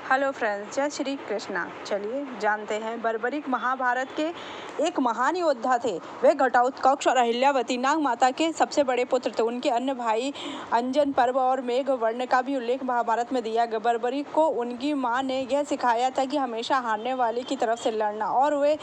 Hello friends, जय श्री कृष्णा। चलिए जानते हैं, बर्बरीक महाभारत के एक महान योद्धा थे। वे घटोत्कच और अहिल्यावती नाग माता के सबसे बड़े पुत्र थे। उनके अन्य भाई अंजन, पर्व और मेघवर्ण का भी उल्लेख महाभारत में दिया गया। बर्बरीक को उनकी मां ने यह सिखाया था कि हमेशा हारने वाले की तरफ से लड़ना, और वे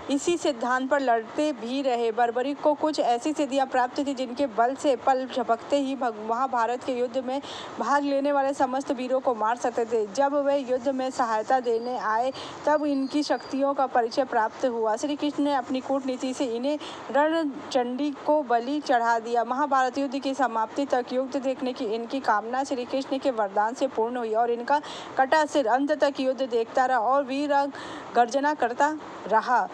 इसी सिद्धांत पर लड़ते भी रहे। बर्बरीक को कुछ ऐसी सिद्धियां प्राप्त थी जिनके बल से पल झपकते ही महाभारत के युद्ध में भाग लेने वाले समस्त वीरों को मार सकते थे। जब वे युद्ध में सहायता देने आए तब इनकी शक्तियों का परिचय प्राप्त हुआ। श्री कृष्ण ने अपनी कूटनीति से इन्हें रणचंडी को बलि चढ़ा दिया। महाभारत युद्ध की समाप्ति तक युद्ध देखने की इनकी कामना श्री कृष्ण के वरदान से पूर्ण हुई, और इनका कटा सिर अंत तक युद्ध देखता रहा और वीर गर्जना करता रहा।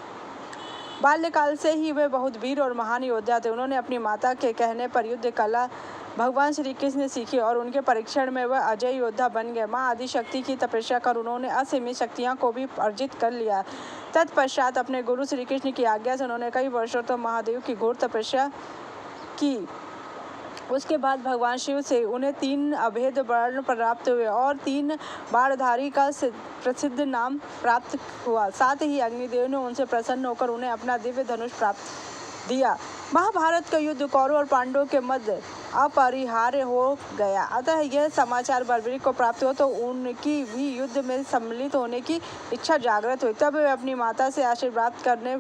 बाल्यकाल से ही वे बहुत वीर और महान योद्धा थे। उन्होंने अपनी माता के कहने पर युद्ध कला भगवान श्री कृष्ण ने सीखी और उनके परीक्षण में वह अजय योद्धा बन गए। माँ आदिशक्ति की तपस्या कर उन्होंने असीमित शक्तियाँ को भी अर्जित कर लिया। तत्पश्चात अपने गुरु श्री कृष्ण की आज्ञा से उन्होंने कई वर्षों तक महादेव की घोर तपस्या की। उसके बाद भगवान शिव से उन्हें 3 अभेद वर्ण प्राप्त हुए और 3 बाणधारी का प्रसिद्ध नाम प्राप्त हुआ। साथ ही अग्निदेव ने उनसे प्रसन्न होकर उन्हें अपना दिव्य धनुष प्राप्त दिया। महाभारत का युद्ध कौरव और पांडवों के मध्य अपरिहार्य हो गया। अतः यह समाचार बर्बरीक को प्राप्त हुआ तो उनकी भी युद्ध में सम्मिलित होने की इच्छा जागृत हुई। तब वे अपनी माता से आशीर्वाद करने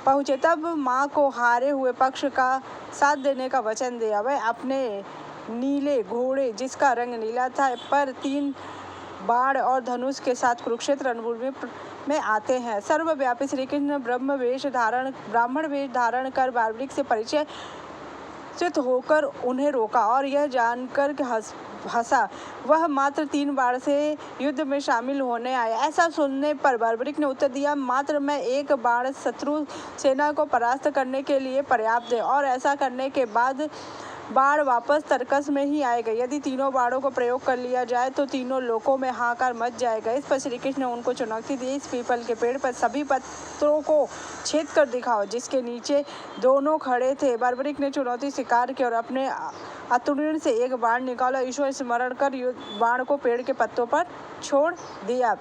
पहुँचे। तब माँ को हारे हुए पक्ष का साथ देने का वचन दिया। वह अपने नीले घोड़े, जिसका रंग नीला था, पर 3 बाण और धनुष के साथ कुरुक्षेत्र रणभूमि में आते हैं। सर्वव्यापी श्री कृष्ण ब्राह्मण वेश धारण कर बर्बरीक से परिचय होकर उन्हें रोका और यह जानकर हंसा वह मात्र 3 बार से युद्ध में शामिल होने आया। ऐसा सुनने पर बर्बरीक ने उत्तर दिया, मात्र मैं 1 बाण शत्रु सेना को परास्त करने के लिए पर्याप्त है, और ऐसा करने के बाद बाण वापस तर्कस में ही आएगा। यदि तीनों बाणों को प्रयोग कर लिया जाए तो तीनों लोकों में हाहाकार मच जाएगा। इस पर श्री कृष्ण ने उनको चुनौती दी, इस पीपल के पेड़ पर सभी पत्रों को छेद कर दिखाओ जिसके नीचे दोनों खड़े थे। बर्बरीक ने चुनौती स्वीकार की और अपने अतुर्ण से 1 बाण निकाला। ईश्वर स्मरण कर बाण को पेड़ के पत्तों पर छोड़ दिया।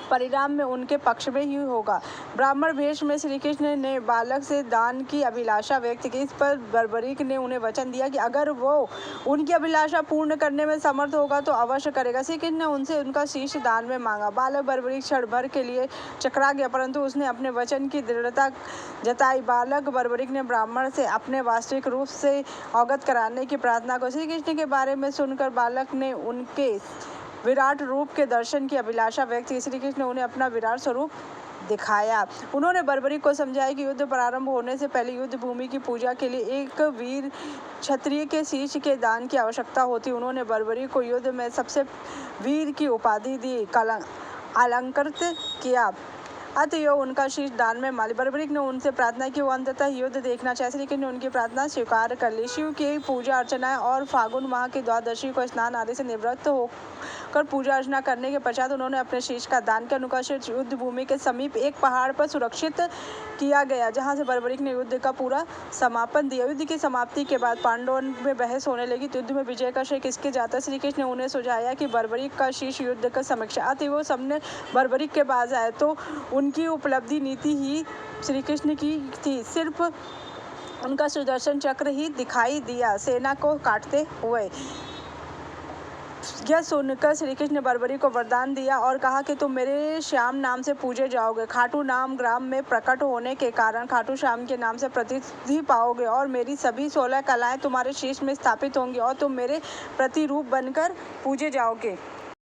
परिणाम में उनके पक्ष में ही होगा। ब्राह्मण वेश में श्री कृष्ण ने बालक से दान की अभिलाषा व्यक्त की। इस पर बर्बरीक ने उन्हें वचन दिया कि अगर वो उनकी अभिलाषा पूर्ण करने में समर्थ होगा तो अवश्य करेगा। श्री कृष्ण ने उनसे उनका शीश दान में मांगा। बालक बर्बरीक क्षण भर के लिए चकरा गया, परंतु उसने अपने वचन की दृढ़ता जताई। बालक बर्बरीक ने ब्राह्मण से अपने वास्तविक रूप से अवगत कराने की प्रार्थना की। श्री कृष्ण के बारे में सुनकर बालक ने उनके विराट रूप के दर्शन की अभिलाषा व्यक्त की। श्री कृष्ण ने उन्हें अपना विराट स्वरूप दिखाया। उन्होंने बर्बरीक को समझाया कि युद्ध प्रारंभ होने से पहले युद्ध भूमि की पूजा के लिए एक वीर क्षत्रिय के शीश के दान की आवश्यकता होती। उन्होंने बर्बरीक को युद्ध में सबसे वीर की उपाधि दी, अलंकृत किया, अतएव उनका शीश दान में माली। बर्बरीक ने उनसे प्रार्थना की वो अंततः युद्ध देखना चाहे। श्री कृष्ण ने उनकी प्रार्थना स्वीकार कर ली। शिव की पूजा अर्चना और फागुन माह की द्वादशी को स्नान आदि से निवृत्त होकर पूजा अर्चना करने के पश्चात उन्होंने अपने शीश का दान किया। उनका शीश युद्ध भूमि के समीप एक पहाड़ पर सुरक्षित किया गया, जहाँ से बर्बरीक ने युद्ध का पूरा समापन दिया। युद्ध की समाप्ति के बाद पांडवों में बहस होने लगी, युद्ध में विजय का श्रेय किसके जाता। श्री कृष्ण ने उन्हें सुझाया कि बर्बरीक का शीश युद्ध का समीक्षा। अतः वो सबने बर्बरीक के पास आए तो उनकी उपलब्धि नीति ही श्री कृष्ण की थी। सिर्फ उनका सुदर्शन चक्र ही दिखाई दिया सेना को काटते हुए। यह सुनकर श्री कृष्ण ने बर्बरीक को वरदान दिया और कहा कि तुम मेरे श्याम नाम से पूजे जाओगे। खाटू नाम ग्राम में प्रकट होने के कारण खाटू श्याम के नाम से प्रसिद्धि पाओगे और मेरी सभी 16 कलाएं तुम्हारे शीश में स्थापित होंगी और तुम मेरे प्रतिरूप बनकर पूजे जाओगे।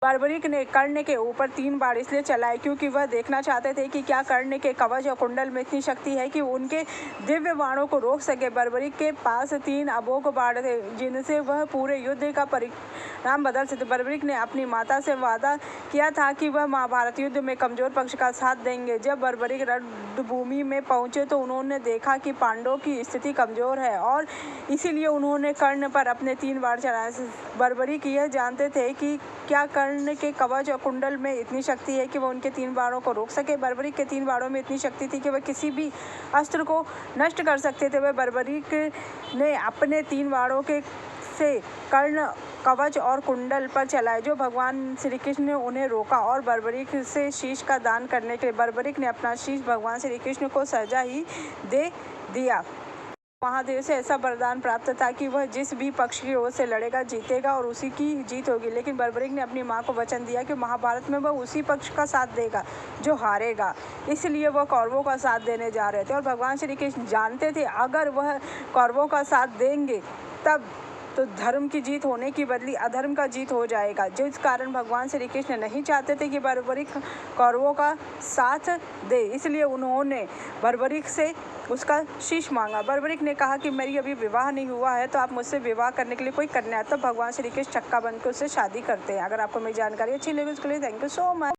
बर्बरीक ने कर्ण के ऊपर 3 बाण इसलिए चलाए क्योंकि वह देखना चाहते थे कि क्या कर्ण के कवच और कुंडल में इतनी शक्ति है कि उनके दिव्य बाणों को रोक सके। बर्बरीक के पास 3 अमोघ बाण थे जिनसे वह पूरे युद्ध का परिणाम बदल सकते। बर्बरीक ने अपनी माता से वादा किया था कि वह महाभारत युद्ध में कमजोर पक्ष का साथ देंगे। जब बर्बरीक रणभूमि में पहुंचे तो उन्होंने देखा कि पांडवों की स्थिति कमजोर है और इसीलिए उन्होंने कर्ण पर अपने 3 बाण चलाए। बर्बरीक यह जानते थे कि क्या कर्ण के कवच और कुंडल में इतनी शक्ति है कि वह उनके 3 बाणों को रोक सके। बर्बरीक के 3 बाणों में इतनी शक्ति थी कि वह किसी भी अस्त्र को नष्ट कर सकते थे। वह बर्बरीक ने अपने 3 बाणों के से कर्ण कवच और कुंडल पर चलाए, जो भगवान श्री कृष्ण ने उन्हें रोका और बर्बरीक से शीश का दान करने के लिए बर्बरीक ने अपना शीश भगवान श्री कृष्ण को सजा ही दे दिया। महादेव से ऐसा वरदान प्राप्त था कि वह जिस भी पक्ष की ओर से लड़ेगा जीतेगा और उसी की जीत होगी। लेकिन बर्बरीक ने अपनी मां को वचन दिया कि महाभारत में वह उसी पक्ष का साथ देगा जो हारेगा, इसलिए वह कौरवों का साथ देने जा रहे थे। और भगवान श्री कृष्ण जानते थे अगर वह कौरवों का साथ देंगे तब तो धर्म की जीत होने की बदली अधर्म का जीत हो जाएगा, जिस कारण भगवान श्री कृष्ण नहीं चाहते थे कि बर्बरीक कौरवों का साथ दे, इसलिए उन्होंने बर्बरीक से उसका शीश मांगा। बर्बरीक ने कहा कि मेरी अभी विवाह नहीं हुआ है तो आप मुझसे विवाह करने के लिए कोई कन्या है। तब भगवान श्री कृष्ण चक्का बन के उससे शादी करते हैं। अगर आपको मेरी जानकारी अच्छी लगी उसके लिए थैंक यू सो मच।